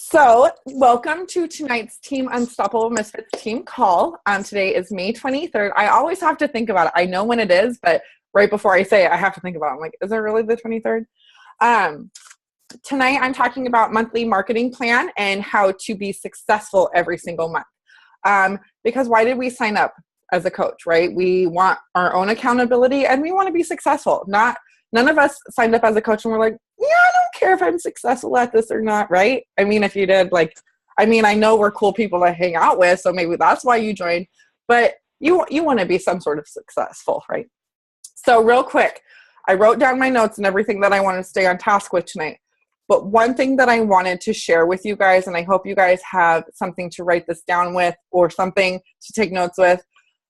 So, welcome to tonight's Team Unstoppable Misfits team call. Today is May 23rd. I always have to think about it. I know when it is, but right before I say it, I have to think about it. I'm like, is it really the 23rd? Tonight, I'm talking about monthly marketing plan and how to be successful every single month. Because why did we sign up as a coach, right? We want our own accountability and we want to be successful. None of us signed up as a coach and we're like, yeah, I don't care if I'm successful at this or not, right? I mean, if you did, I know we're cool people to hang out with, so maybe that's why you joined, but you want to be some sort of successful, right? So real quick, I wrote down my notes and everything that I want to stay on task with tonight. But one thing that I wanted to share with you guys, and I hope you guys have something to write this down with or something to take notes with,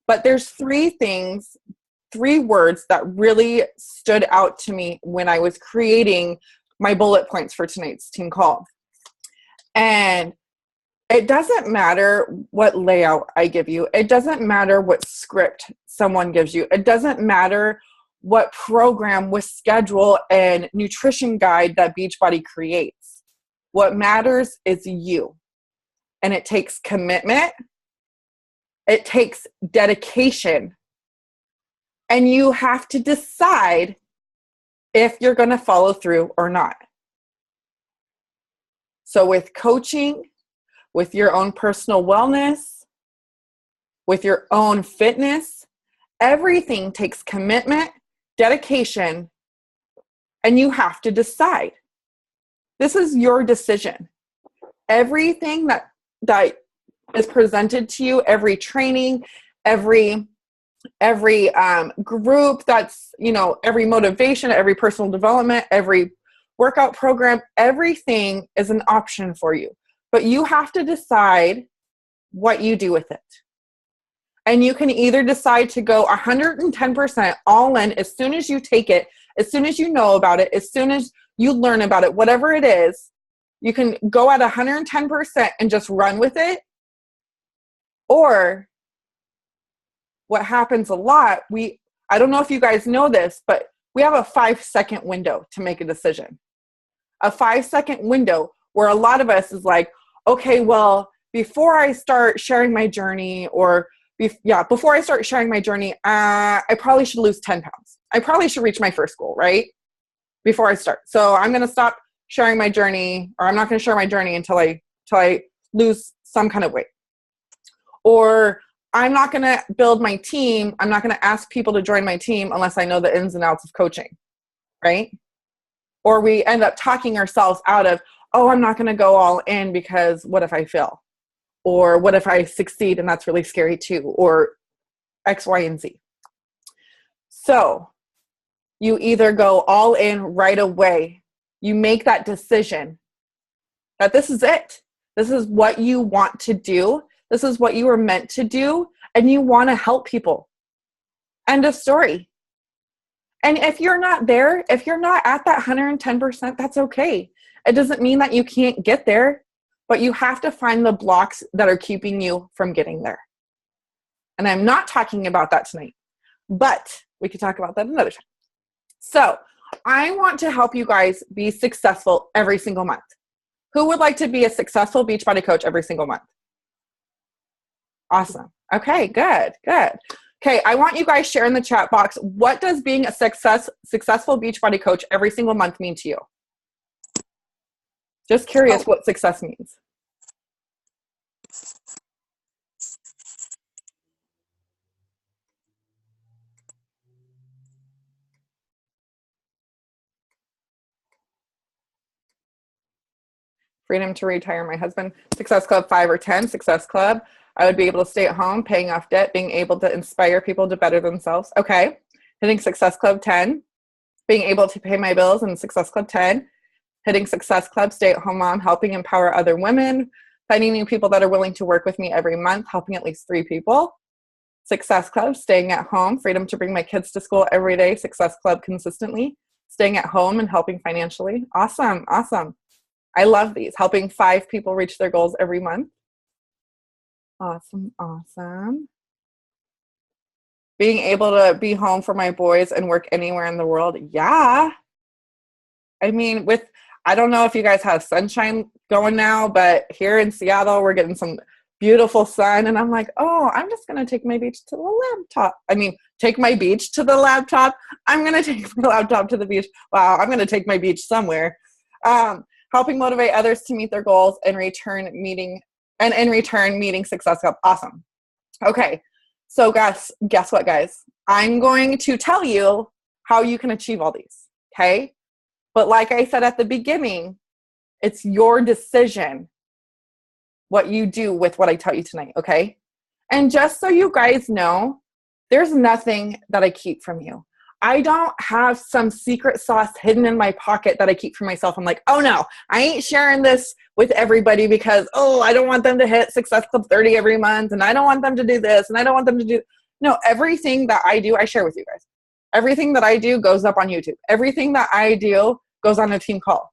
but there's three words that really stood out to me when I was creating my bullet points for tonight's team call. And it doesn't matter what layout I give you. It doesn't matter what script someone gives you. It doesn't matter what program with schedule and nutrition guide that Beachbody creates. What matters is you. And it takes commitment. It takes dedication. And you have to decide if you're going to follow through or not. So with coaching, with your own personal wellness, with your own fitness, everything takes commitment, dedication, and you have to decide. This is your decision. Everything that is presented to you, every training, every group that's, every motivation, every personal development, every workout program, everything is an option for you. But you have to decide what you do with it. And you can either decide to go 110% all in as soon as you take it, as soon as you know about it, as soon as you learn about it, whatever it is, you can go at 110% and just run with it. Or what happens a lot, I don't know if you guys know this, but we have a 5-second window to make a decision. A 5-second window where a lot of us is like, okay, well, before I start sharing my journey before I start sharing my journey, I probably should lose 10 pounds. I probably should reach my first goal, right? Before I start. So I'm going to stop sharing my journey, or I'm not going to share my journey until I lose some kind of weight. Or I'm not going to build my team. I'm not going to ask people to join my team unless I know the ins and outs of coaching, right? Or we end up talking ourselves out of, oh, I'm not going to go all in because what if I fail? Or what if I succeed and that's really scary too? Or X, Y, and Z. So you either go all in right away. You make that decision that this is it. This is what you want to do. This is what you were meant to do, and you want to help people. End of story. And if you're not there, if you're not at that 110%, that's okay. It doesn't mean that you can't get there, but you have to find the blocks that are keeping you from getting there. And I'm not talking about that tonight, but we could talk about that another time. So I want to help you guys be successful every single month. Who would like to be a successful Beachbody coach every single month? Awesome. Okay, good. Okay, I want you guys share in the chat box, what does being a successful Beachbody coach every single month mean to you? Just curious what success means. Freedom to retire my husband. Success Club 5 or 10. Success Club. I would be able to stay at home, paying off debt, being able to inspire people to better themselves. Okay. Hitting Success Club 10. Being able to pay my bills in Success Club 10. Hitting Success Club, stay at home mom, helping empower other women. Finding new people that are willing to work with me every month, helping at least 3 people. Success Club, staying at home, freedom to bring my kids to school every day. Success Club consistently. Staying at home and helping financially. Awesome. I love these. Helping 5 people reach their goals every month. Awesome. Being able to be home for my boys and work anywhere in the world. Yeah. I mean, I don't know if you guys have sunshine going now, but here in Seattle, we're getting some beautiful sun. And I'm like, oh, I'm just going to take my beach to the laptop. I mean, take my beach to the laptop. I'm going to take my laptop to the beach. Wow, I'm going to take my beach somewhere. Helping motivate others to meet their goals and in return meeting success. Awesome. Okay. So guess what, guys? I'm going to tell you how you can achieve all these. Okay. But like I said at the beginning, it's your decision what you do with what I tell you tonight, okay? And just so you guys know, there's nothing that I keep from you. I don't have some secret sauce hidden in my pocket that I keep for myself. I'm like, oh no, I ain't sharing this with everybody because, I don't want them to hit Success Club 30 every month, and I don't want them to do this, and I don't want them to do... No, everything that I do, I share with you guys. Everything that I do goes up on YouTube. Everything that I do goes on a team call.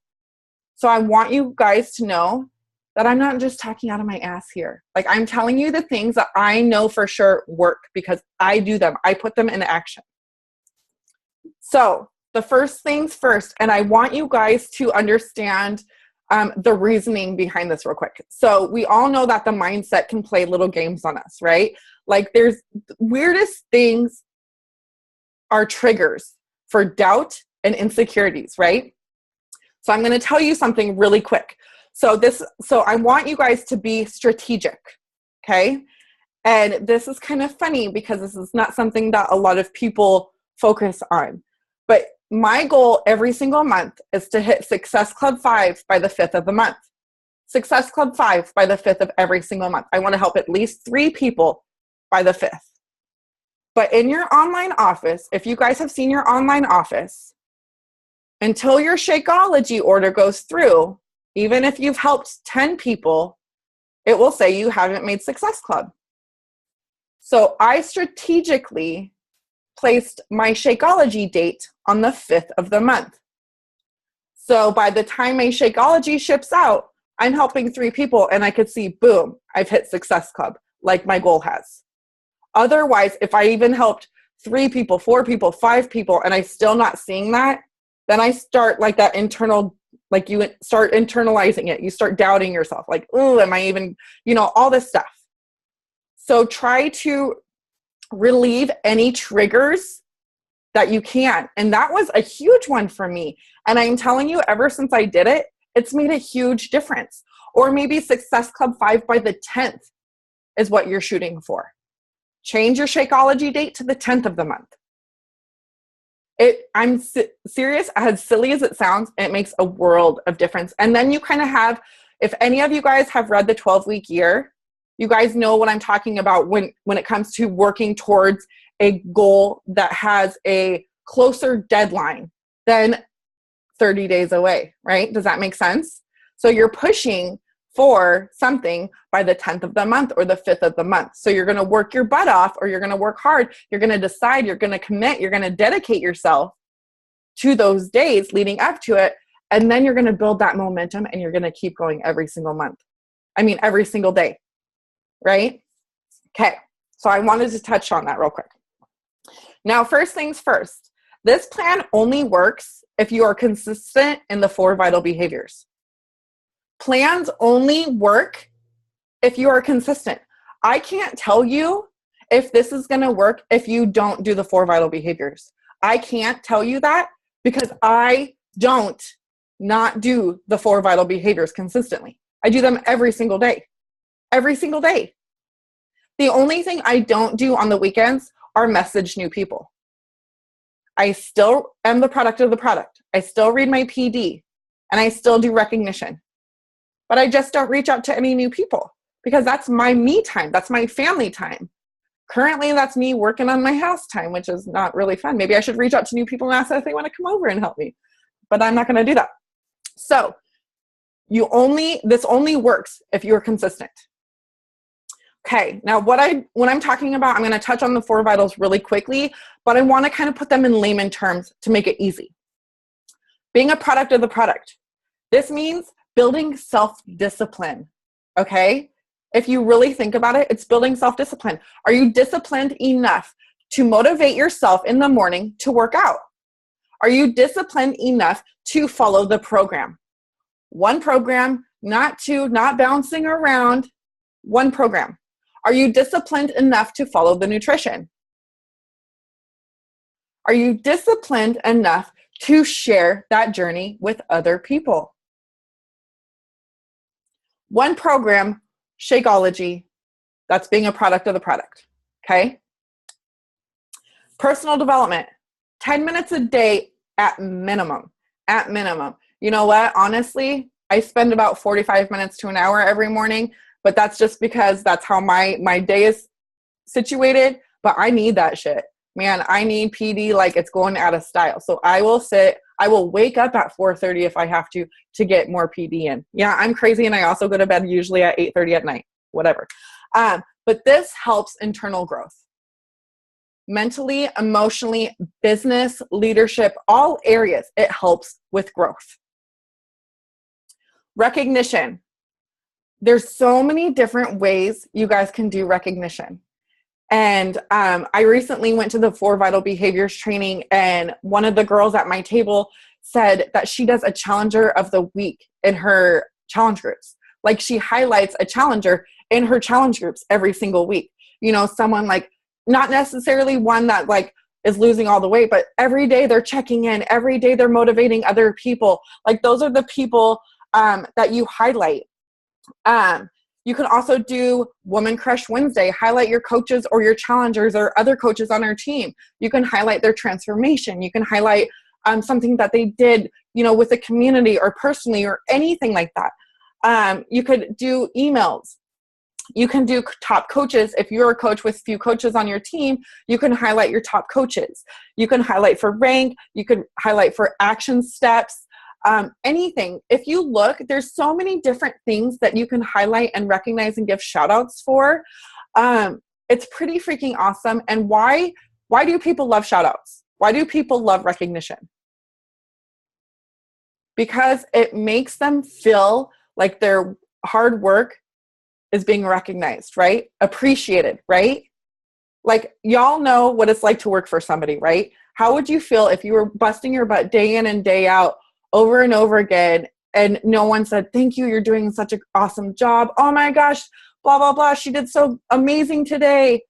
So I want you guys to know that I'm not just talking out of my ass here. Like, I'm telling you the things that I know for sure work because I do them. I put them into action. So the first things first, and I want you guys to understand the reasoning behind this real quick. So we all know that the mindset can play little games on us, right? Like, there's weirdest things are triggers for doubt and insecurities, right? So I'm going to tell you something really quick. So I want you guys to be strategic, okay? And this is kind of funny because this is not something that a lot of people focus on. But my goal every single month is to hit Success Club 5 by the 5th of the month. Success Club 5 by the 5th of every single month. I want to help at least 3 people by the 5th. But in your online office, if you guys have seen your online office, until your Shakeology order goes through, even if you've helped 10 people, it will say you haven't made Success Club. So I strategically placed my Shakeology date on the 5th of the month. So by the time my Shakeology ships out, I'm helping 3 people and I could see, boom, I've hit Success Club like my goal has. Otherwise, if I even helped 3 people, 4 people, 5 people, and I'm still not seeing that, then I start like that internal, like you start internalizing it. You start doubting yourself. Like, oh, am I even, all this stuff. So try to relieve any triggers that you can. And that was a huge one for me. And I'm telling you, ever since I did it, it's made a huge difference. Or maybe Success Club 5 by the 10th is what you're shooting for. Change your Shakeology date to the 10th of the month. I'm serious, as silly as it sounds, it makes a world of difference. And then you kind of have, if any of you guys have read the 12-week year, you guys know what I'm talking about when it comes to working towards a goal that has a closer deadline than 30 days away, right? Does that make sense? So you're pushing for something by the 10th of the month or the 5th of the month. So you're going to work your butt off, or you're going to work hard. You're going to decide, you're going to commit, you're going to dedicate yourself to those days leading up to it. And then you're going to build that momentum and you're going to keep going every single month. Every single day, right? Okay. So I wanted to touch on that real quick. Now, first things first, this plan only works if you are consistent in the 4 vital behaviors. Plans only work if you are consistent. I can't tell you if this is going to work if you don't do the 4 vital behaviors. I can't tell you that because I don't not do the 4 vital behaviors consistently. I do them every single day. Every single day. The only thing I don't do on the weekends are message new people. I still am the product of the product. I still read my PD and I still do recognition. But I just don't reach out to any new people because that's my me time. That's my family time. Currently, that's me working on my house time, which is not really fun. Maybe I should reach out to new people and ask if they want to come over and help me. But I'm not going to do that. So this only works if you're consistent. Okay, now when I'm talking about, I'm going to touch on the 4 vitals really quickly, but I want to kind of put them in layman terms to make it easy. Being a product of the product. This means building self-discipline, okay? If you really think about it, it's building self-discipline. Are you disciplined enough to motivate yourself in the morning to work out? Are you disciplined enough to follow the program? One program, not two, not bouncing around, one program. Are you disciplined enough to follow the nutrition? Are you disciplined enough to share that journey with other people? One program, Shakeology, that's being a product of the product, okay? Personal development, 10 minutes a day at minimum, at minimum. You know what? Honestly, I spend about 45 minutes to an hour every morning, but that's just because that's how my day is situated, but I need that shit. Man, I need PD like it's going out of style. So I will wake up at 4:30 if I have to get more PD in. Yeah, I'm crazy, and I also go to bed usually at 8:30 at night, whatever. But this helps internal growth. Mentally, emotionally, business, leadership, all areas, it helps with growth. Recognition. There's so many different ways you guys can do recognition. And I recently went to the 4 Vital Behaviors training, and one of the girls at my table said that she does a challenger of the week in her challenge groups. Like, she highlights a challenger in her challenge groups every single week. You know, someone like, not necessarily one that like is losing all the weight, but every day they're checking in, every day they're motivating other people. Like, those are the people that you highlight. You can also do Woman Crush Wednesday, highlight your coaches or your challengers or other coaches on our team. You can highlight their transformation. You can highlight something that they did, you know, with the community or personally or anything like that. You could do emails. You can do top coaches. If you're a coach with few coaches on your team, you can highlight your top coaches. You can highlight for rank. You can highlight for action steps. Anything. If you look, there's so many different things that you can highlight and recognize and give shout outs for. It's pretty freaking awesome. And why do people love shout outs? Why do people love recognition? Because it makes them feel like their hard work is being recognized, right? Appreciated, right? Like, y'all know what it's like to work for somebody, right? How would you feel if you were busting your butt day in and day out over and over again, and no one said, thank you, you're doing such an awesome job. Oh my gosh, blah, blah, blah. She did so amazing today.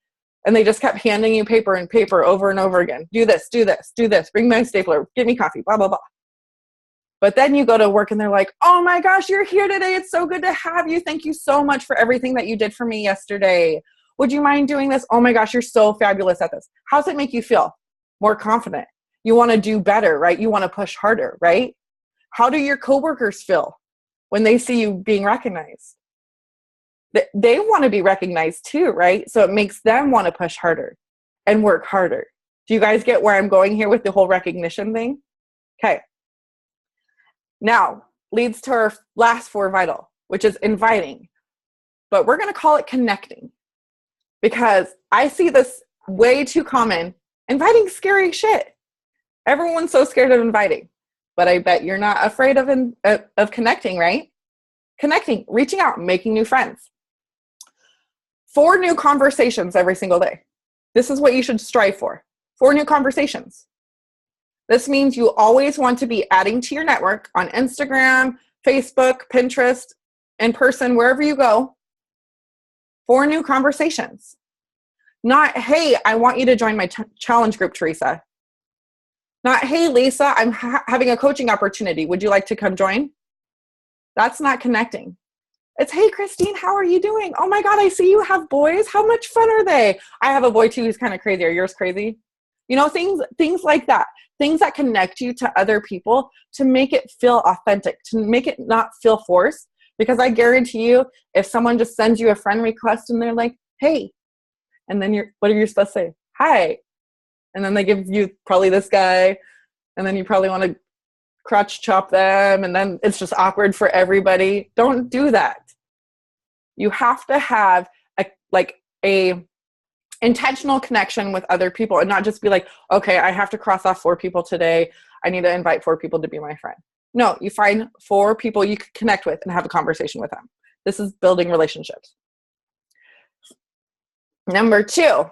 And they just kept handing you paper and paper over and over again. Do this, do this, do this. Bring my stapler. Get me coffee, blah, blah, blah. But then you go to work and they're like, oh my gosh, you're here today. It's so good to have you. Thank you so much for everything that you did for me yesterday. Would you mind doing this? Oh my gosh, you're so fabulous at this. How's it make you feel? More confident. You want to do better, right? You want to push harder, right? How do your coworkers feel when they see you being recognized? They want to be recognized too, right? So it makes them want to push harder and work harder. Do you guys get where I'm going here with the whole recognition thing? Okay. Now, leads to our last 4 vital, which is inviting. But we're going to call it connecting, because I see this way too common. Inviting scary shit. Everyone's so scared of inviting. But I bet you're not afraid of connecting, right? Connecting, reaching out, making new friends. 4 new conversations every single day. This is what you should strive for. 4 new conversations. This means you always want to be adding to your network on Instagram, Facebook, Pinterest, in person, wherever you go. 4 new conversations. Not, hey, I want you to join my challenge group, Teresa. Not, hey, Lisa, I'm having a coaching opportunity. Would you like to come join? That's not connecting. It's, hey, Christine, how are you doing? Oh my God, I see you have boys. How much fun are they? I have a boy too who's kind of crazy. Are yours crazy? You know, things like that. Things that connect you to other people to make it feel authentic, to make it not feel forced. Because I guarantee you, if someone just sends you a friend request and they're like, hey, and then what are you supposed to say? Hi. And then they give you probably this guy, and then you probably want to crotch chop them, and then it's just awkward for everybody. Don't do that. You have to have a intentional connection with other people, and not just be like, okay, I have to cross off 4 people today. I need to invite 4 people to be my friend. No, you find 4 people you can connect with and have a conversation with them. This is building relationships. Number 2,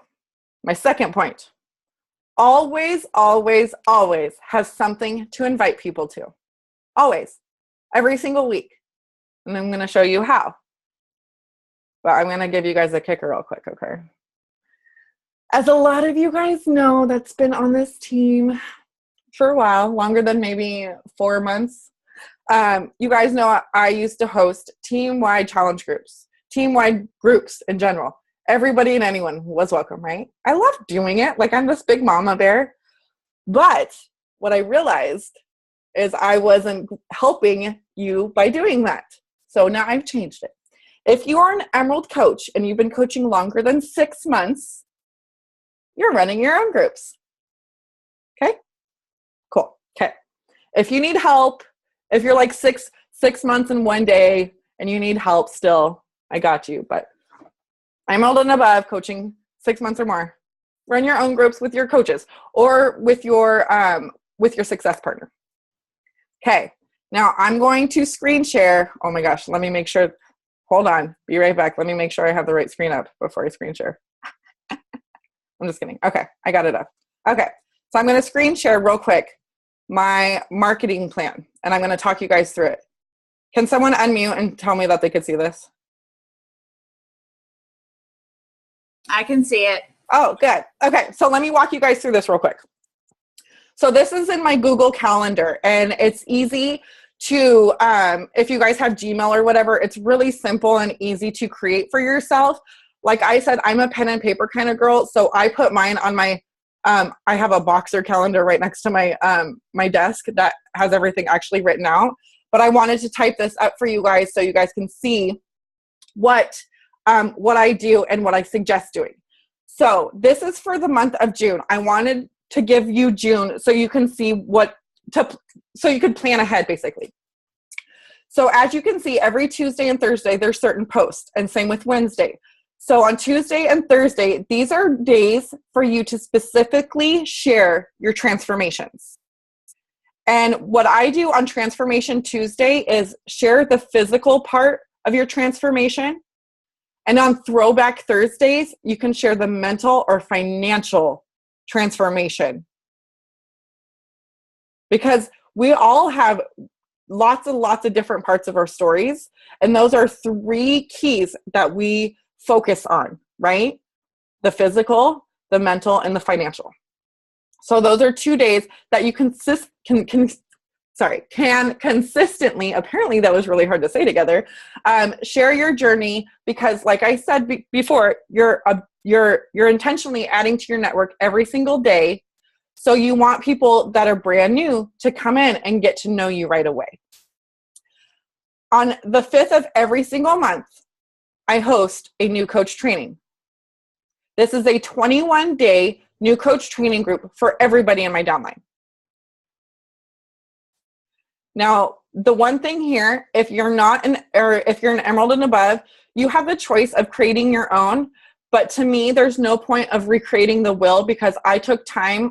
my second point. Always, always, always have something to invite people to. Always. every single week. And I'm going to show you how. But I'm going to give you guys a kicker real quick, okay? As a lot of you guys know that's been on this team for a while, longer than maybe 4 months, you guys know I used to host team-wide challenge groups, team-wide groups in general. Everybody and anyone was welcome, right? I love doing it. Like, I'm this big mama bear. But what I realized is I wasn't helping you by doing that. So now I've changed it. If you are an Emerald coach and you've been coaching longer than 6 months, you're running your own groups. Okay? Cool. Okay. If you need help, if you're like six months and 1 day and you need help still, I got you. But Emerald and above, coaching 6 months or more, run your own groups with your coaches or with your success partner. Okay. Now I'm going to screen share. Oh my gosh. Let me make sure. Hold on. Be right back. Let me make sure I have the right screen up before I screen share. I'm just kidding. Okay. I got it up. Okay. So I'm going to screen share real quick my marketing plan, and I'm going to talk you guys through it. Can someone unmute and tell me that they could see this? I can see it. Oh, good. Okay. So let me walk you guys through this real quick. So this is in my Google Calendar, and it's easy to, if you guys have Gmail or whatever, it's really simple and easy to create for yourself. Like I said, I'm a pen and paper kind of girl, so I put mine on my, I have a Boxer calendar right next to my, my desk that has everything actually written out. But I wanted to type this up for you guys so you guys can see what I do and what I suggest doing. So this is for the month of June. I wanted to give you June so you can see so you could plan ahead basically. So as you can see, every Tuesday and Thursday, there's certain posts, and same with Wednesday. So on Tuesday and Thursday, these are days for you to specifically share your transformations. And what I do on Transformation Tuesday is share the physical part of your transformation. And on Throwback Thursdays, you can share the mental or financial transformation. Because we all have lots and lots of different parts of our stories. And those are 3 keys that we focus on, right? The physical, the mental, and the financial. So those are 2 days that you can consistently, apparently that was really hard to say together, share your journey, because like I said before, you're intentionally adding to your network every single day. So you want people that are brand new to come in and get to know you right away. On the 5th of every single month, I host a new coach training. This is a 21-day new coach training group for everybody in my downline. Now, the one thing here, if you're an Emerald and above, you have the choice of creating your own. But to me, there's no point of recreating the wheel, because I took a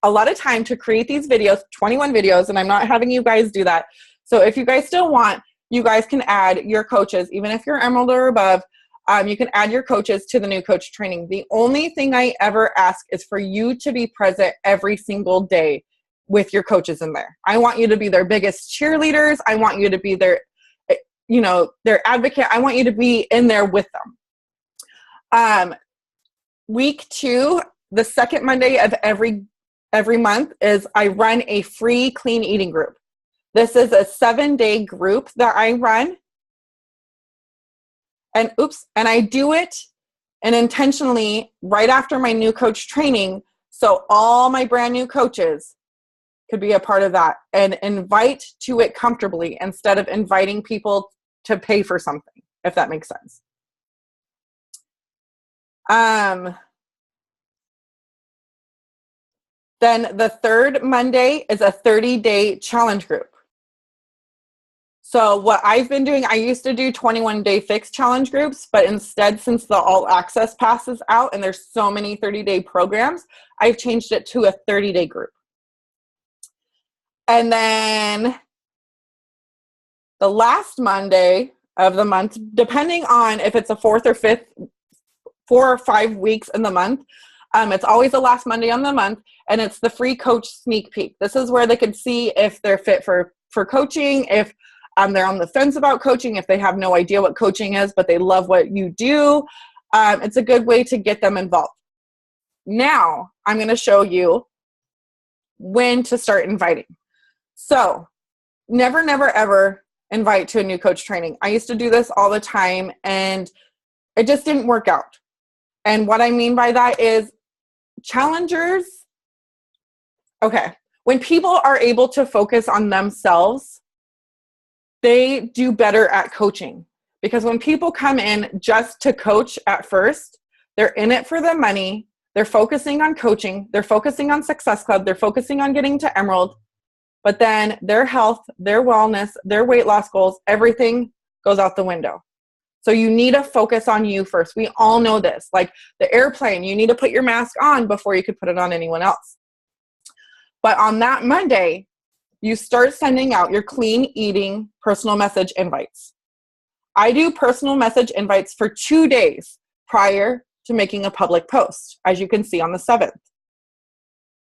lot of time to create these videos, 21 videos, and I'm not having you guys do that. So if you guys still want, you guys can add your coaches, even if you're Emerald or above, you can add your coaches to the new coach training. The only thing I ever ask is for you to be present every single day with your coaches in there. I want you to be their biggest cheerleaders. I want you to be their advocate. I want you to be in there with them. Week 2, the second Monday of every month, is I run a free clean eating group. This is a 7-day group that I run. And I do it and intentionally right after my new coach training, so all my brand new coaches could be a part of that and invite to it comfortably instead of inviting people to pay for something, if that makes sense. Then the third Monday is a 30-day challenge group. So what I've been doing, I used to do 21-day fixed challenge groups, but instead, since the all access pass is out and there's so many 30-day programs, I've changed it to a 30-day group. And then the last Monday of the month, depending on if it's a 4 or 5 weeks in the month, It's always the last Monday on the month, and it's the free coach sneak peek. This is where they can see if they're fit for coaching, if they're on the fence about coaching, if they have no idea what coaching is, but they love what you do. It's a good way to get them involved. Now, I'm going to show you when to start inviting. So, never, ever invite to a new coach training. I used to do this all the time, and it just didn't work out. And what I mean by that is challengers, okay, when people are able to focus on themselves, they do better at coaching. Because when people come in just to coach at first, they're in it for the money, they're focusing on coaching, they're focusing on Success Club, they're focusing on getting to Emerald, but then their health, their wellness, their weight loss goals, everything goes out the window. So you need to focus on you first. We all know this. Like the airplane, you need to put your mask on before you could put it on anyone else. But on that Monday, you start sending out your clean eating personal message invites. I do personal message invites for 2 days prior to making a public post, as you can see on the 7th.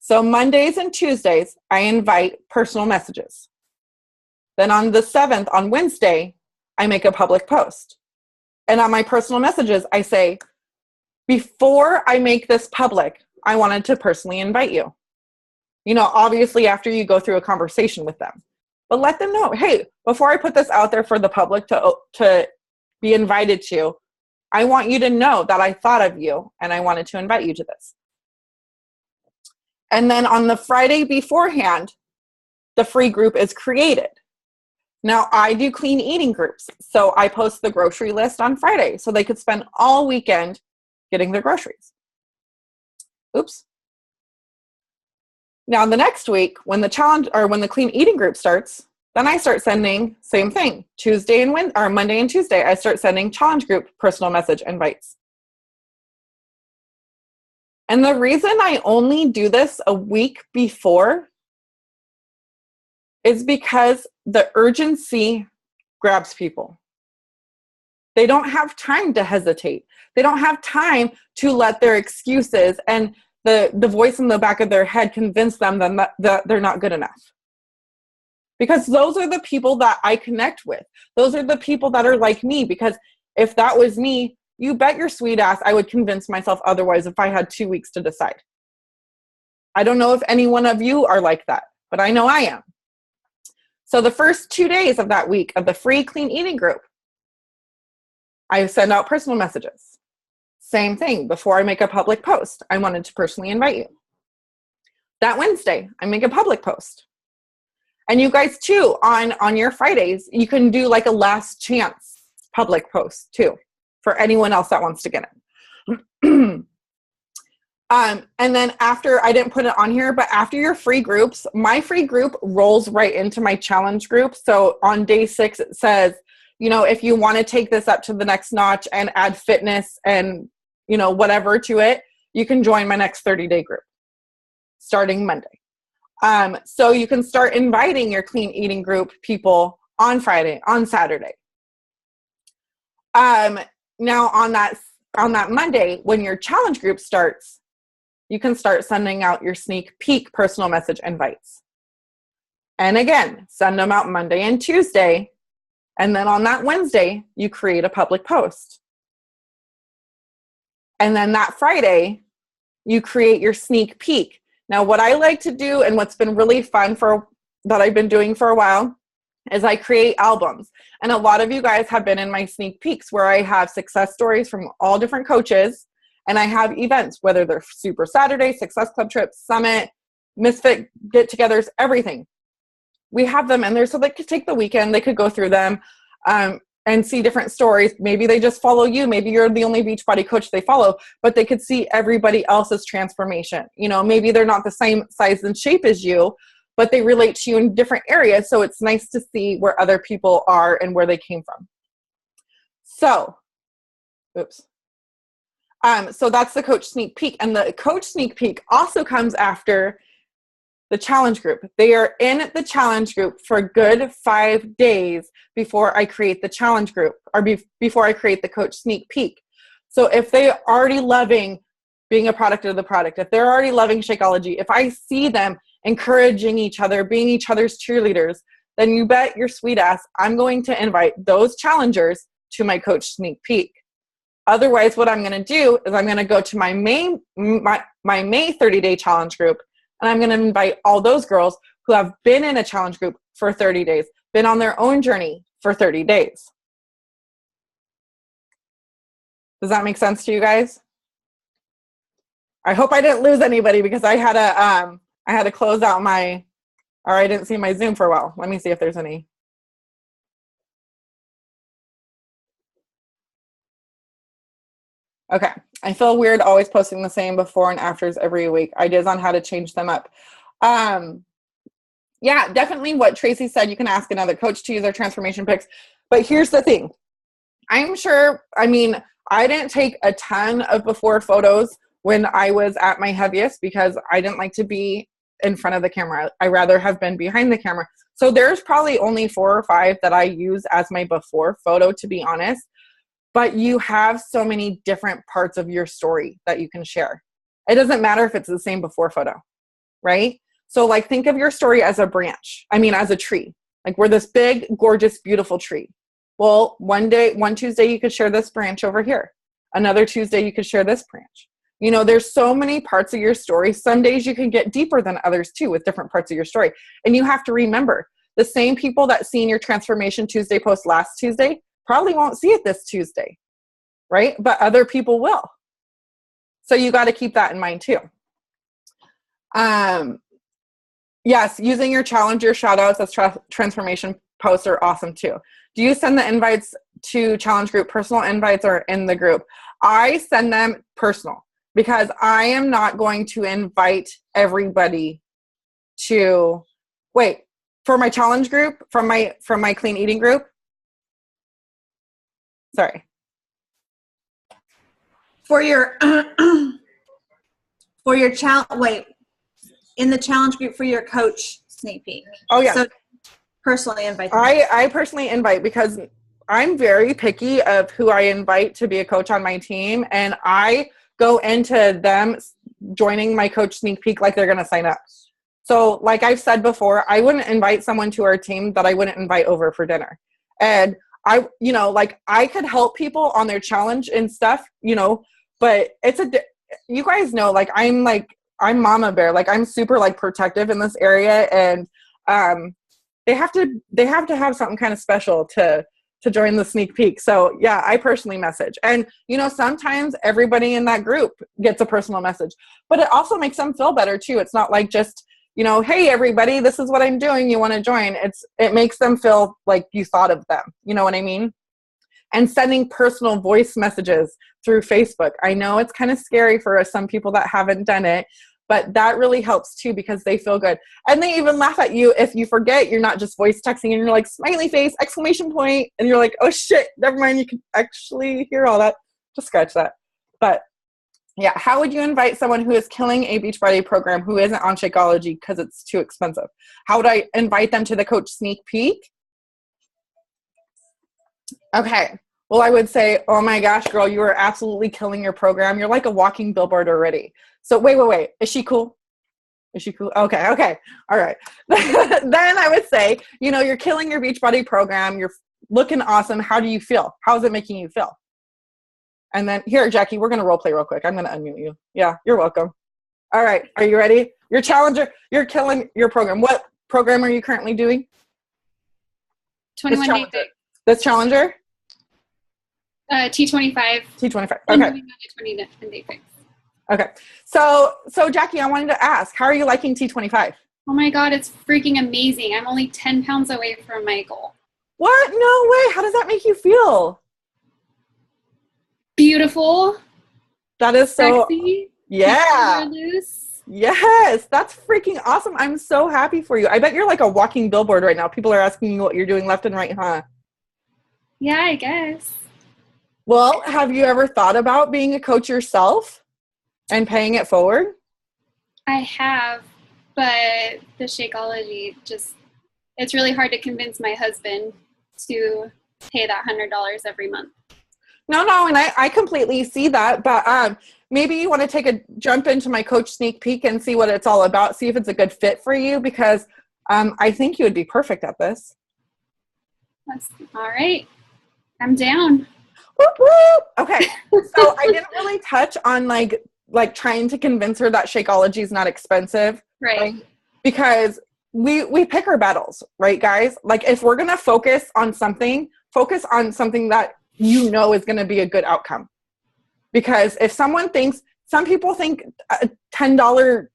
So Mondays and Tuesdays, I invite personal messages. Then on the 7th, on Wednesday, I make a public post. And on my personal messages, I say, before I make this public, I wanted to personally invite you. You know, obviously after you go through a conversation with them. But let them know, hey, before I put this out there for the public to be invited to, I want you to know that I thought of you and I wanted to invite you to this. And then on the Friday beforehand, the free group is created. Now, I do clean eating groups, so I post the grocery list on Friday so they could spend all weekend getting their groceries. Oops. Now, the next week, when the challenge or when the clean eating group starts, then I start sending same thing. Monday and Tuesday, I start sending challenge group personal message invites. And the reason I only do this a week before is because the urgency grabs people. They don't have time to hesitate. They don't have time to let their excuses and the voice in the back of their head convince them that they're not good enough. Because those are the people that I connect with. Those are the people that are like me. Because if that was me, you bet your sweet ass I would convince myself otherwise if I had 2 weeks to decide. I don't know if any one of you are like that, but I know I am. So the first 2 days of that week of the free clean eating group, I send out personal messages. Same thing, before I make a public post, I wanted to personally invite you. That Wednesday, I make a public post. And you guys too, on your Fridays, you can do like a last chance public post too, for anyone else that wants to get in. And then after, I didn't put it on here, but after your free groups, my free group rolls right into my challenge group. So on day 6, it says, you know, if you want to take this up to the next notch and add fitness and, you know, whatever to it, you can join my next 30-day group starting Monday. So you can start inviting your clean eating group people on Friday, on Saturday. Now on that Monday, when your challenge group starts, you can start sending out your sneak peek personal message invites. And again, send them out Monday and Tuesday. And then on that Wednesday, you create a public post. And then that Friday, you create your sneak peek. Now, what I like to do and what's been really fun that I've been doing for a while is I create albums. And a lot of you guys have been in my sneak peeks where I have success stories from all different coaches. And I have events, whether they're Super Saturday, Success Club trips, Summit, Misfit get-togethers, everything. We have them in there so they could take the weekend. They could go through them and see different stories. Maybe they just follow you. Maybe you're the only Beachbody coach they follow, but they could see everybody else's transformation. You know, maybe they're not the same size and shape as you, but they relate to you in different areas. So it's nice to see where other people are and where they came from. So, so that's the coach sneak peek. And the coach sneak peek also comes after the challenge group. They are in the challenge group for a good 5 days before I create the challenge group or before I create the coach sneak peek. So if they're already loving being a product of the product, if they're already loving Shakeology, if I see them encouraging each other, being each other's cheerleaders, then you bet your sweet ass I'm going to invite those challengers to my coach sneak peek. Otherwise, what I'm going to do is I'm going to go to my May 30-day challenge group, and I'm going to invite all those girls who have been in a challenge group for 30 days, been on their own journey for 30 days. Does that make sense to you guys? I hope I didn't lose anybody because I had to close out my, or I didn't see my Zoom for a while. Let me see if there's any. Okay. I feel weird always posting the same before and afters every week. Ideas on how to change them up. Yeah, definitely what Tracy said. You can ask another coach to use their transformation pics. But here's the thing. I'm sure, I mean, I didn't take a ton of before photos when I was at my heaviest because I didn't like to be in front of the camera. I rather have been behind the camera. So there's probably only 4 or 5 that I use as my before photo, to be honest. But you have so many different parts of your story that you can share. It doesn't matter if it's the same before photo, right? So like think of your story as a branch. I mean, as a tree. Like we're this big, gorgeous, beautiful tree. Well, one Tuesday you could share this branch over here. Another Tuesday you could share this branch. You know, there's so many parts of your story. Some days you can get deeper than others too with different parts of your story. And you have to remember, the same people that seen your Transformation Tuesday post last Tuesday probably won't see it this Tuesday, right? But other people will. So you got to keep that in mind too. Yes, using your challenger shout outs as transformation posts are awesome too. Do you send the invites to challenge group personal invites or in the group? I send them personal because I am not going to invite everybody to wait for my challenge group from my clean eating group. Sorry. For your in the challenge group for your coach sneak peek. Oh yeah. So personally invite them. I personally invite because I'm very picky of who I invite to be a coach on my team, and I go into them joining my coach sneak peek like they're going to sign up. So like I've said before, I wouldn't invite someone to our team that I wouldn't invite over for dinner. And I, you know, like I could help people on their challenge and stuff, you know, but you guys know, like I'm mama bear, like I'm super like protective in this area, and they have to have something kind of special to join the sneak peek. So yeah, I personally message, and you know, sometimes everybody in that group gets a personal message, but it also makes them feel better too. It's not like just, you know, hey everybody, this is what I'm doing, you want to join? It makes them feel like you thought of them. You know what I mean? And sending personal voice messages through Facebook. I know it's kind of scary for some people that haven't done it, but that really helps too because they feel good. And they even laugh at you if you forget you're not just voice texting and you're like, smiley face, exclamation point, and you're like, oh shit, never mind, you can actually hear all that. Just scratch that. But yeah, how would you invite someone who is killing a Beachbody program who isn't on Shakeology because it's too expensive? How would I invite them to the coach sneak peek? Okay. Well, I would say, oh my gosh, girl, you are absolutely killing your program. You're like a walking billboard already. So wait. Is she cool? Is she cool? Okay. All right. Then I would say, you know, you're killing your Beachbody program. You're looking awesome. How do you feel? How is it making you feel? And then here, Jackie, we're going to role play real quick. I'm going to unmute you. Yeah, you're welcome. All right. Are you ready? Your challenger, you're killing your program. What program are you currently doing? 21 Day Fix. This challenger? T25. T25. I'm Okay. doing the 21 Day Fix. Okay. So Jackie, I wanted to ask, how are you liking T25? Oh my God, it's freaking amazing. I'm only 10 pounds away from my goal. What? No way. How does that make you feel? Beautiful. That is so sexy. Yeah. Loose. Yes. That's freaking awesome. I'm so happy for you. I bet you're like a walking billboard right now. People are asking you what you're doing left and right, huh? Yeah, I guess. Well, have you ever thought about being a coach yourself and paying it forward? I have, but the Shakeology it's really hard to convince my husband to pay that $100 every month. No, and I completely see that, but maybe you want to take a jump into my coach sneak peek and see what it's all about, see if it's a good fit for you, because I think you would be perfect at this. All right. I'm down. Whoop, whoop. Okay. So I didn't really touch on like trying to convince her that Shakeology is not expensive. Right. Because we pick our battles, right, guys? Like if we're going to focus on something that you know is going to be a good outcome. Because if some people think a $10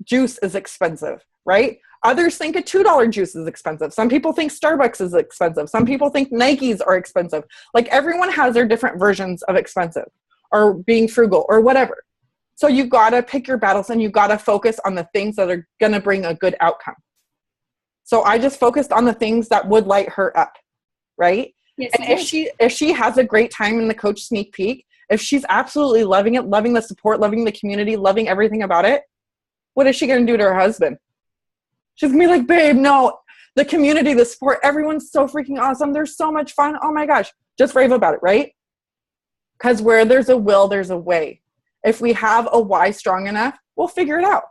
juice is expensive, right? Others think a $2 juice is expensive. Some people think Starbucks is expensive. Some people think Nikes are expensive. Like everyone has their different versions of expensive or being frugal or whatever. So you got to pick your battles and you got to focus on the things that are going to bring a good outcome. So I just focused on the things that would light her up, right? Yes, and if she has a great time in the coach sneak peek, if she's absolutely loving it, loving the support, loving the community, loving everything about it, what is she going to do to her husband? She's going to be like, babe, no, the community, the support, everyone's so freaking awesome. They're so much fun. Oh my gosh. Just rave about it, right? Because where there's a will, there's a way. If we have a why strong enough, we'll figure it out.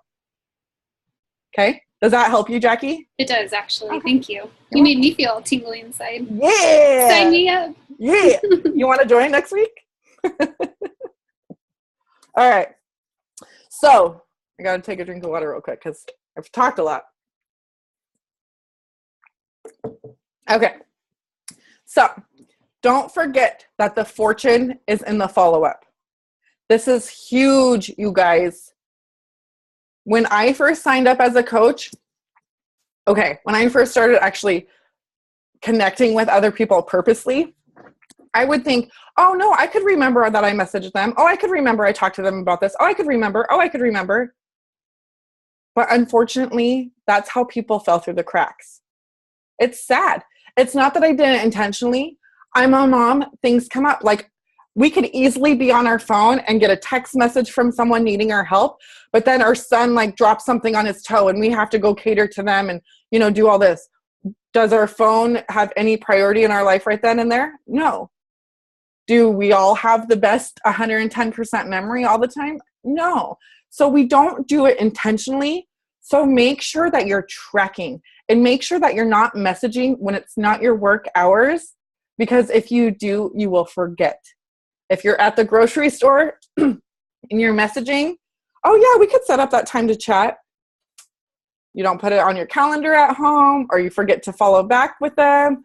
Okay? Does that help you, Jackie? It does, actually. Okay. Thank you. You made me feel tingly inside. Yeah! Sign me up. Yeah! You want to join next week? All right. So, I got to take a drink of water real quick because I've talked a lot. Okay. So, don't forget that the fortune is in the follow-up. This is huge, you guys. When I first signed up as a coach, when I first started actually connecting with other people purposely, I would think, oh no, I could remember that I messaged them. Oh, I could remember I talked to them about this. Oh, I could remember. Oh, I could remember. But unfortunately, that's how people fell through the cracks. It's sad. It's not that I did it intentionally. I'm a mom. Things come up. Like, we could easily be on our phone and get a text message from someone needing our help, but then our son like drops something on his toe and we have to go cater to them and, do all this. Does our phone have any priority in our life right then and there? No. Do we all have the best 110% memory all the time? No. So we don't do it intentionally. So make sure that you're tracking and make sure that you're not messaging when it's not your work hours, because if you do, you will forget. If you're at the grocery store and you're messaging, oh yeah, we could set up that time to chat. You don't put it on your calendar at home, or you forget to follow back with them.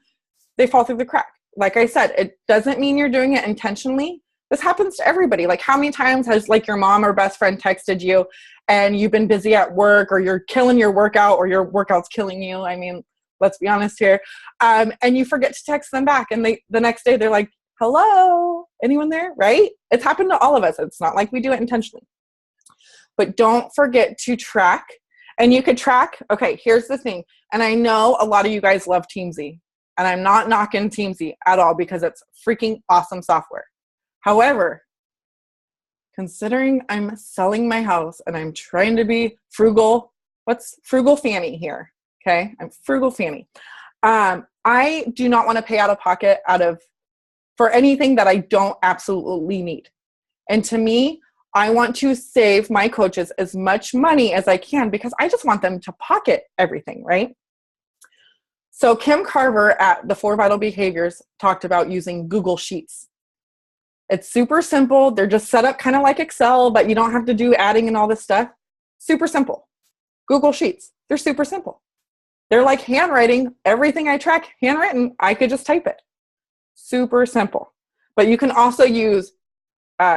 They fall through the crack. Like I said, it doesn't mean you're doing it intentionally. This happens to everybody. Like, how many times has like your mom or best friend texted you and you've been busy at work, or you're killing your workout, or your workout's killing you? I mean, let's be honest here. And you forget to text them back, and the next day they're like, hello, anyone there? Right? It's happened to all of us. It's not like we do it intentionally. But don't forget to track. And you could track. Okay, here's the thing. And I know a lot of you guys love Teamsy. And I'm not knocking Teamsy at all, because it's freaking awesome software. However, considering I'm selling my house and I'm trying to be frugal, what's frugal Fanny here? Okay, I'm frugal Fanny. I do not want to pay out of pocket for anything that I don't absolutely need. And to me, I want to save my coaches as much money as I can, because I just want them to pocket everything, right? So Kim Carver at the 4 Vital Behaviors talked about using Google Sheets. It's super simple. They're just set up kind of like Excel, but you don't have to do adding and all this stuff. Super simple. Google Sheets. They're super simple. They're like handwriting. Everything I track handwritten, I could just type it. Super simple. But you can also use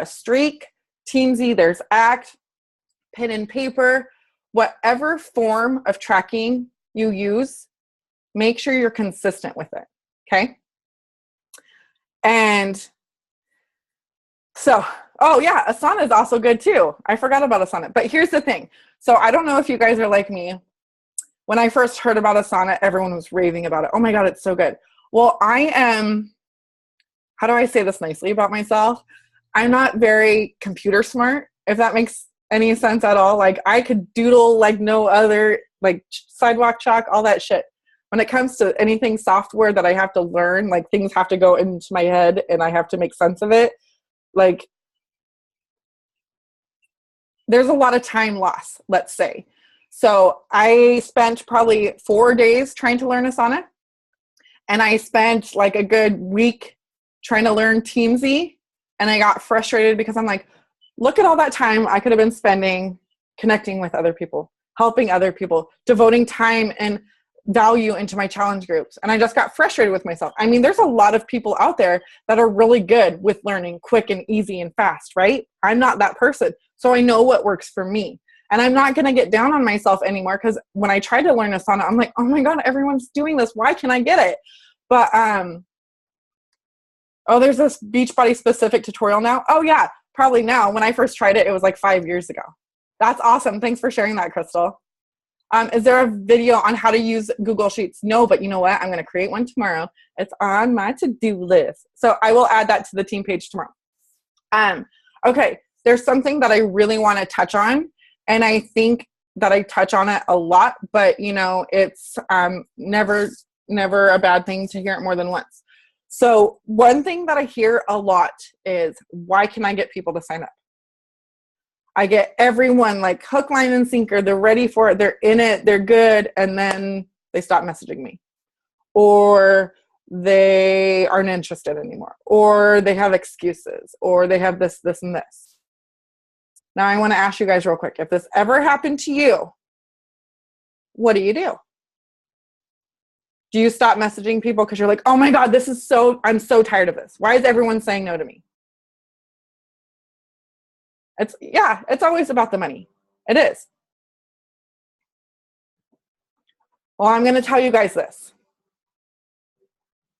Streak, Teamsy, there's Act, pen and paper, whatever form of tracking you use, make sure you're consistent with it. Okay. And so, oh yeah, Asana is also good too. I forgot about Asana. But here's the thing. So I don't know if you guys are like me. When I first heard about Asana, everyone was raving about it. Oh my God, it's so good. Well, I am, how do I say this nicely about myself? I'm not very computer smart, if that makes any sense at all. Like, I could doodle like no other, like sidewalk chalk, all that shit. when it comes to anything software that I have to learn, like things have to go into my head and I have to make sense of it. Like there's a lot of time loss, let's say. So I spent probably 4 days trying to learn Asana. And I spent like a good week trying to learn Teamsy. And I got frustrated because I'm like, look at all that time I could have been spending connecting with other people, helping other people, devoting time and value into my challenge groups. And I just got frustrated with myself. I mean, there's a lot of people out there that are really good with learning quick and easy and fast, right? I'm not that person. So I know what works for me. And I'm not going to get down on myself anymore, because when I tried to learn Asana, I'm like, oh my God, everyone's doing this. Why can't I get it? But, oh, there's this Beachbody specific tutorial now. Oh yeah, probably now. When I first tried it, it was like 5 years ago. That's awesome. Thanks for sharing that, Crystal. Is there a video on how to use Google Sheets? No, but you know what? I'm going to create one tomorrow. It's on my to-do list. So I will add that to the team page tomorrow. Okay, there's something that I really want to touch on. And I think that I touch on it a lot, but you know, it's never a bad thing to hear it more than once. So one thing that I hear a lot is, why can I get people to sign up? I get everyone like hook, line, and sinker. They're ready for it. They're in it. They're good. And then they stop messaging me. Or they aren't interested anymore. Or they have excuses. Or they have this, this, and this. Now I want to ask you guys real quick. If this ever happened to you, what do? Do you stop messaging people because you're like, oh my God, I'm so tired of this. Why is everyone saying no to me? It's always about the money. It is. Well, I'm going to tell you guys this.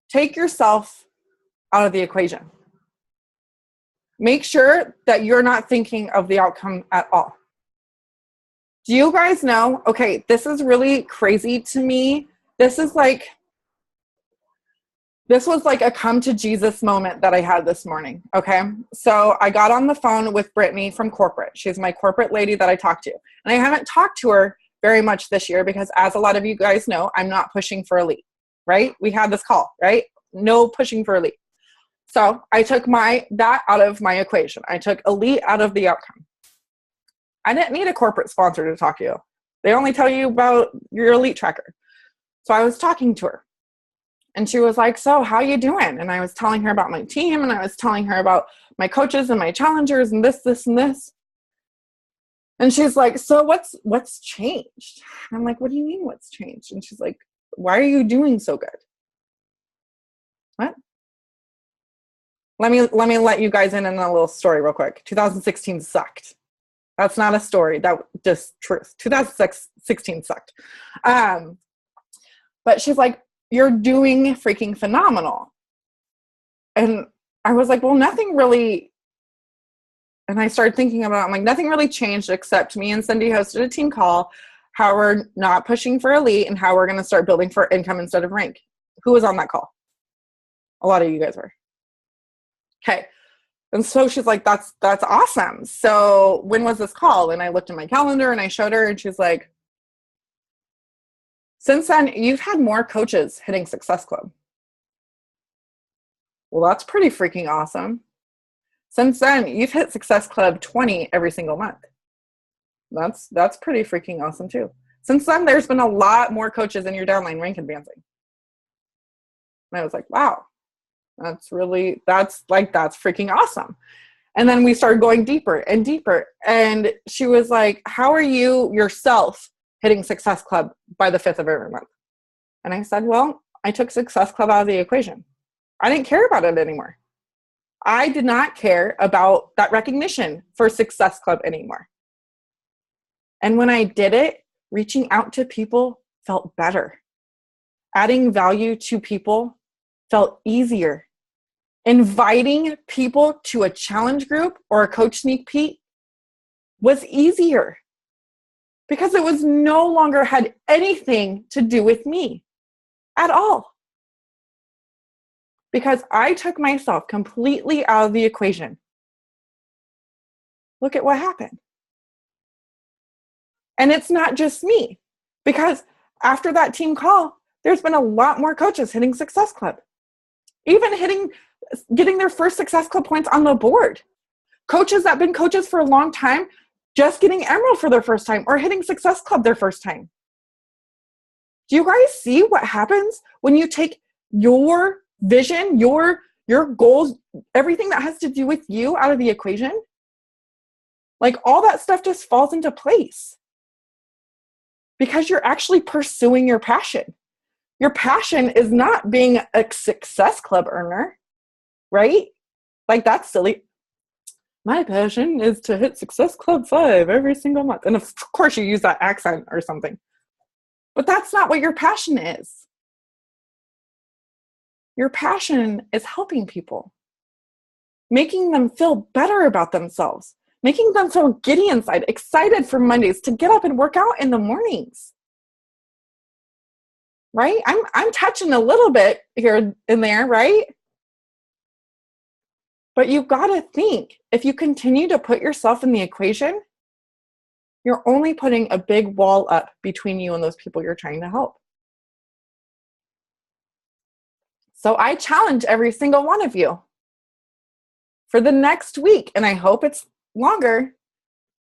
Take yourself out of the equation. Make sure that you're not thinking of the outcome at all. Do you guys know? Okay, this is really crazy to me. This was like a come to Jesus moment that I had this morning. Okay. So I got on the phone with Brittany from corporate. She's my corporate lady that I talk to. And I haven't talked to her very much this year because, as a lot of you guys know, I'm not pushing for elite, right? We had this call, right? No pushing for elite. So I took that out of my equation. I took elite out of the outcome. I didn't need a corporate sponsor to talk to you. They only tell you about your elite tracker. So I was talking to her. And she was like, so how you doing? And I was telling her about my team, and I was telling her about my coaches and my challengers and this, and this. And she's like, so what's changed? And I'm like, what do you mean what's changed? And she's like, why are you doing so good? What? Let me let you guys in on a little story real quick. 2016 sucked. That's not a story. That just truth. 2016 sucked. But she's like, you're doing freaking phenomenal. And I was like, well, nothing really. And I started thinking about it. I'm like, nothing really changed except me and Cindy hosted a team call, how we're not pushing for elite and how we're going to start building for income instead of rank. Who was on that call? A lot of you guys were. Okay. And so she's like, that's awesome. So when was this call? And I looked at my calendar and I showed her, and she's like, since then, you've had more coaches hitting Success Club. Well, that's pretty freaking awesome. Since then, you've hit Success Club 20 every single month. That's pretty freaking awesome too. Since then, there's been a lot more coaches in your downline rank advancing. And I was like, wow, that's freaking awesome. And then we started going deeper and deeper. And she was like, how are you yourself hitting Success Club by the 5th of every month? And I said, well, I took Success Club out of the equation. I didn't care about it anymore. I did not care about that recognition for Success Club anymore. And when I did it, reaching out to people felt better. Adding value to people felt easier. Inviting people to a challenge group or a coach sneak peek was easier because it was no longer had anything to do with me at all. Because I took myself completely out of the equation. Look at what happened. And it's not just me, because after that team call, there's been a lot more coaches hitting Success Club, even getting their first Success Club points on the board. Coaches that have been coaches for a long time, just getting Emerald for their first time or hitting Success Club their first time. Do you guys see what happens when you take your vision, your goals, everything that has to do with you out of the equation? Like, all that stuff just falls into place because you're actually pursuing your passion. Your passion is not being a Success Club earner, right? Like, that's silly. My passion is to hit Success Club 5 every single month. And of course you use that accent or something. But that's not what your passion is. Your passion is helping people, making them feel better about themselves, making them feel giddy inside, excited for Mondays to get up and work out in the mornings. Right? I'm touching a little bit here and there, right? But you've got to think, if you continue to put yourself in the equation, you're only putting a big wall up between you and those people you're trying to help. So I challenge every single one of you for the next week, and I hope it's longer,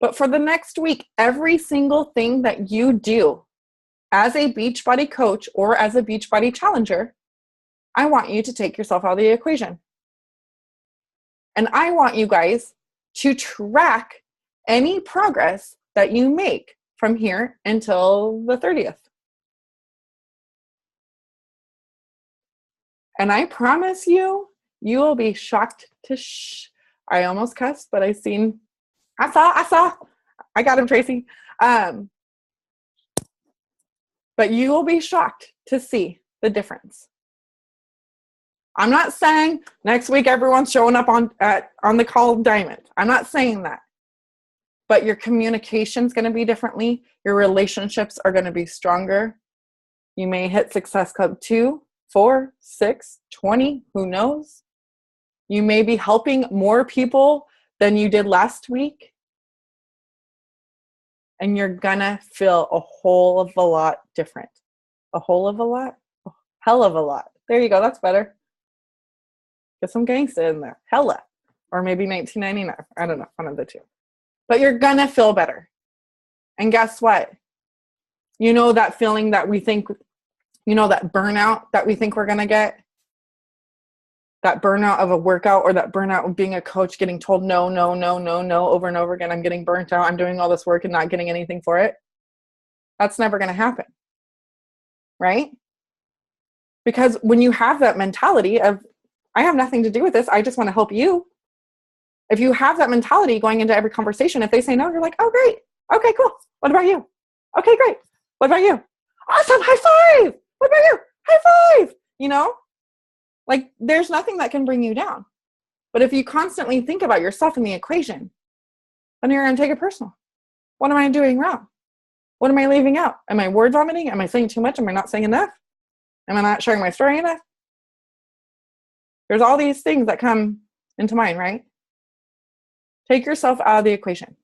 but for the next week, every single thing that you do as a Beachbody coach or as a Beachbody challenger, I want you to take yourself out of the equation. And I want you guys to track any progress that you make from here until the 30th. And I promise you, you will be shocked to I almost cussed, but I got him, Tracy. But you will be shocked to see the difference. I'm not saying next week everyone's showing up on the call diamond. I'm not saying that. But your communication's going to be differently. Your relationships are going to be stronger. You may hit Success Club 2, 4, 6, 20, who knows? You may be helping more people than you did last week. And you're going to feel a whole of a lot different. A whole of a lot? A hell of a lot. There you go. That's better. Get some gangsta in there. Hella. Or maybe 1999. I don't know. One of the two. But you're going to feel better. And guess what? You know that feeling that we think, that burnout that we think we're going to get? That burnout of a workout, or that burnout of being a coach, getting told no, no, no, no, no, over and over again. I'm getting burnt out. I'm doing all this work and not getting anything for it. That's never going to happen. Right? Because when you have that mentality of, I have nothing to do with this, I just want to help you. If you have that mentality going into every conversation, if they say no, you're like, oh, great. Okay, cool. What about you? Okay, great. What about you? Awesome. High five. What about you? High five. Like, there's nothing that can bring you down. But if you constantly think about yourself in the equation, then you're going to take it personal. What am I doing wrong? What am I leaving out? Am I word vomiting? Am I saying too much? Am I not saying enough? Am I not sharing my story enough? There's all these things that come into mind, right? Take yourself out of the equation.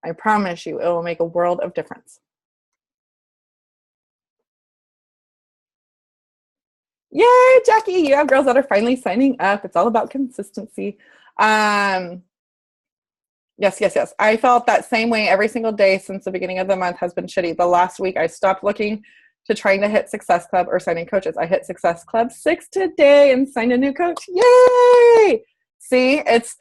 I promise you, it will make a world of difference. Yay, Jackie, you have girls that are finally signing up. It's all about consistency. Yes. I felt that same way every single day since the beginning of the month has been shitty. The last week, I stopped looking to trying to hit Success Club or signing coaches. I hit Success Club 6 today and signed a new coach. Yay! See, it's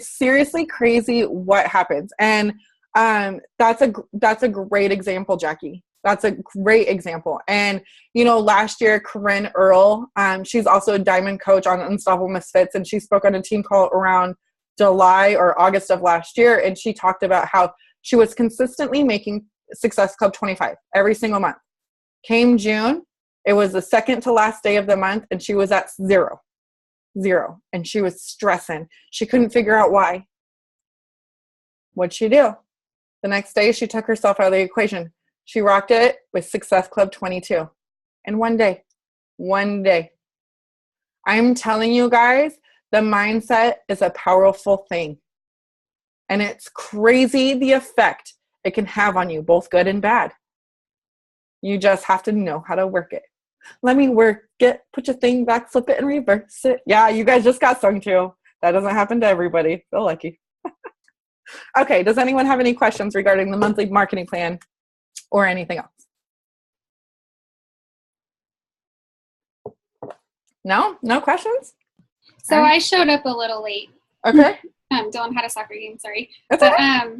seriously crazy what happens. And that's a great example, Jackie. That's a great example. And, last year, Corinne Earle, she's also a diamond coach on Unstoppable Misfits, and she spoke on a team call around July or August of last year. And she talked about how she was consistently making Success Club 25 every single month. Came June, it was the second to last day of the month, and she was at zero. And she was stressing. She couldn't figure out why. What'd she do? The next day, she took herself out of the equation. She rocked it with Success Club 22. In one day. I'm telling you guys, the mindset is a powerful thing. And it's crazy the effect it can have on you, both good and bad. You just have to know how to work it. Let me work it. Put your thing back, flip it, and reverse it. Yeah, you guys just got sung to. That doesn't happen to everybody. Feel lucky. Okay, does anyone have any questions regarding the monthly marketing plan or anything else? No? No questions? So I showed up a little late. Okay. Dylan had a soccer game, sorry. That's but okay.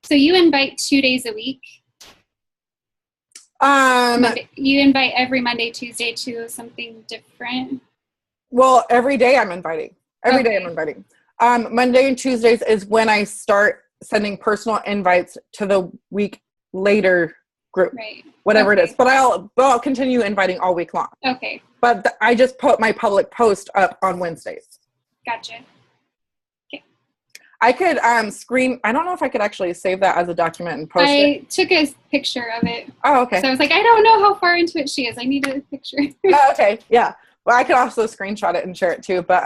So you invite 2 days a week? You invite every Monday, Tuesday to something different? Well, every day I'm inviting. Every day I'm inviting. Monday and Tuesdays is when I start sending personal invites to the week later group, right? Whatever it is. But I'll continue inviting all week long. Okay. But I just put my public post up on Wednesdays. Gotcha. Okay. I could screen. I don't know if I could actually save that as a document and post it. I took a picture of it. Oh, okay. So I was like, I don't know how far into it she is. I need a picture. Oh, okay. Yeah. Well, I could also screenshot it and share it too. But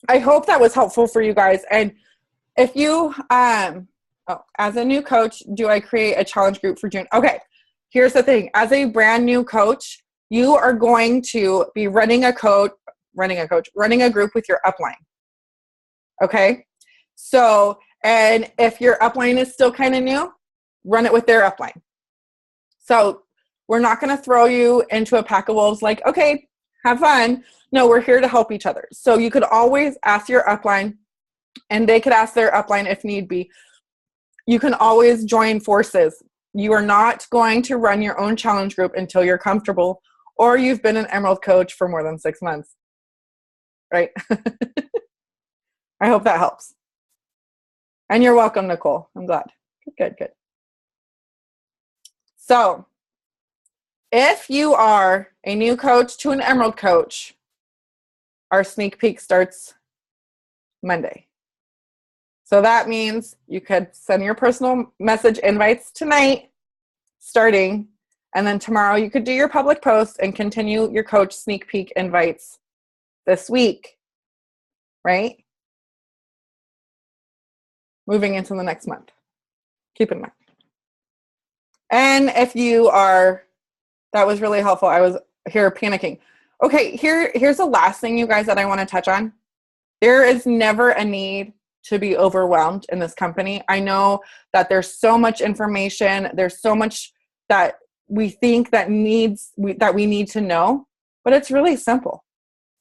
I hope that was helpful for you guys. And if you, as a new coach, do I create a challenge group for June? Okay. Here's the thing. As a brand new coach, you are going to be running a group with your upline. Okay. So, and if your upline is still kind of new, run it with their upline. So we're not going to throw you into a pack of wolves like, okay, have fun. No, we're here to help each other. So you could always ask your upline, and they could ask their upline if need be. You can always join forces. You are not going to run your own challenge group until you're comfortable or you've been an Emerald coach for more than 6 months. Right? I hope that helps. And you're welcome, Nicole. I'm glad. Good. So if you are a new coach to an Emerald coach, our sneak peek starts Monday. So that means you could send your personal message invites tonight, starting, and then tomorrow you could do your public post and continue your coach sneak peek invites this week, right? Moving into the next month. Keep in mind. And if you are, that was really helpful. I was here panicking. Okay, here's the last thing, you guys, that I want to touch on. There is never a need to be overwhelmed in this company. I know that there's so much information. There's so much that we think that we need to know, but it's really simple.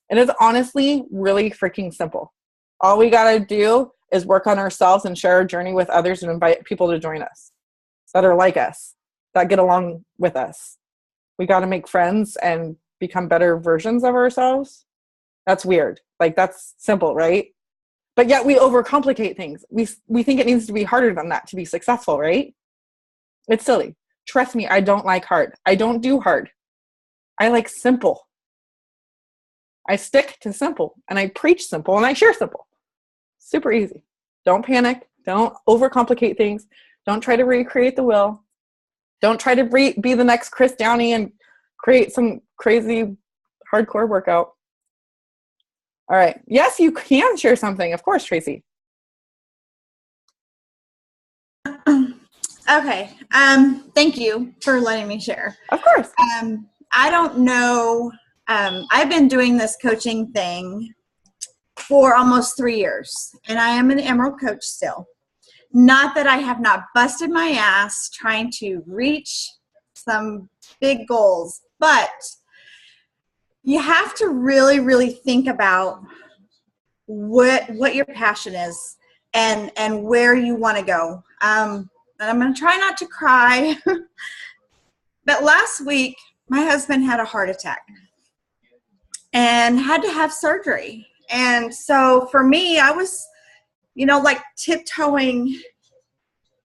It is honestly really freaking simple. All we got to do is work on ourselves and share our journey with others and invite people to join us that are like us, that get along with us. We got to make friends and become better versions of ourselves. That's weird. Like, that's simple, right? But yet we overcomplicate things. We think it needs to be harder than that to be successful, right? It's silly. Trust me, I don't like hard. I don't do hard. I like simple. I stick to simple, and I preach simple, and I share simple. Super easy. Don't panic. Don't overcomplicate things. Don't try to recreate the wheel. Don't try to be the next Chris Downey and create some crazy hardcore workout. All right. Yes, you can share something. Of course, Tracy. Okay. Thank you for letting me share. Of course. I don't know. I've been doing this coaching thing for almost 3 years, and I am an Emerald coach still. Not that I have not busted my ass trying to reach some big goals, but you have to really, really think about what your passion is and where you want to go. And I'm going to try not to cry. But last week, my husband had a heart attack and had to have surgery. And so for me, I was, like tiptoeing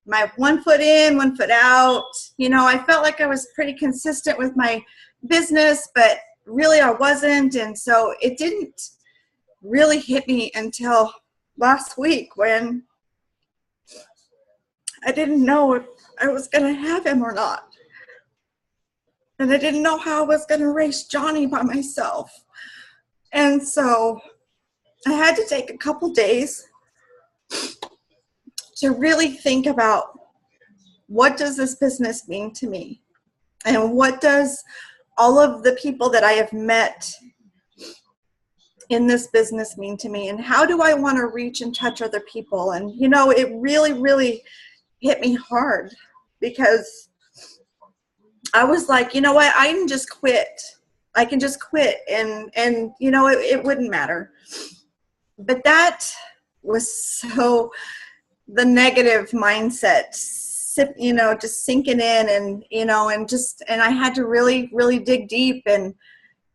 my 1 foot in, 1 foot out. I felt like I was pretty consistent with my business, but really I wasn't. And so it didn't really hit me until last week when I didn't know if I was going to have him or not. And I didn't know how I was going to raise Johnny by myself. And so I had to take a couple days to really think about, what does this business mean to me? And what does all of the people that I have met in this business mean to me, and how do I want to reach and touch other people? And, you know, it really, really hit me hard, because I was like, you know what, I can just quit. I can just quit, and you know, it wouldn't matter. But that was so the negative mindset, you know, just sinking in, and, you know, and I had to really, really dig deep, and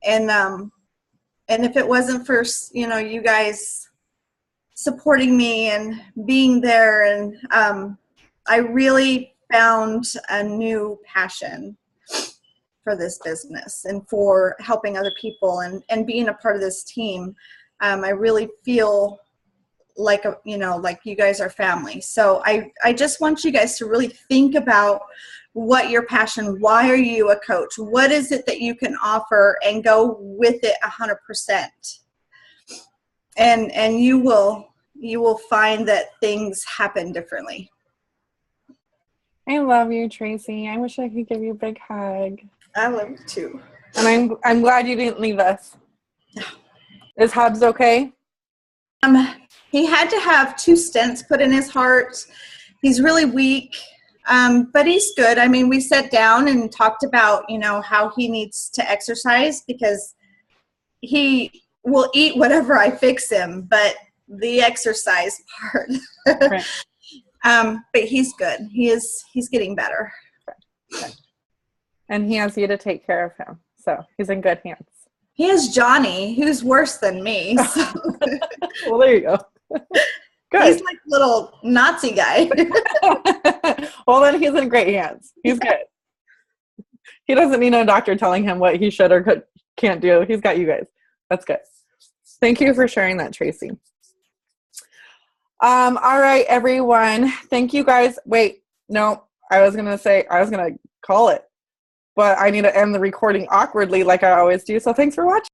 if it wasn't for, you know, you guys supporting me and being there, and I really found a new passion for this business and for helping other people, and being a part of this team. I really feel like, you know, like you guys are family. So I just want you guys to really think about what your passion, why are you a coach? What is it that you can offer, and go with it 100%. And you will find that things happen differently. I love you, Tracy. I wish I could give you a big hug. I love you too. And I'm glad you didn't leave us. Is Hobbs okay? He had to have 2 stents put in his heart. He's really weak, but he's good. I mean, we sat down and talked about, you know, how he needs to exercise, because he will eat whatever I fix him, but the exercise part. Right. But he's good. He's getting better. Okay. And he has you to take care of him, so he's in good hands. He has Johnny, who's worse than me. So. Well, there you go. Good. He's like a little Nazi guy. Well, then he's in great hands. He's good. He doesn't need no doctor telling him what he should or can't do. He's got you guys. That's good. Thank you for sharing that, Tracy. All right, everyone. Thank you guys. Wait, no, I was going to call it, but I need to end the recording awkwardly like I always do. So thanks for watching.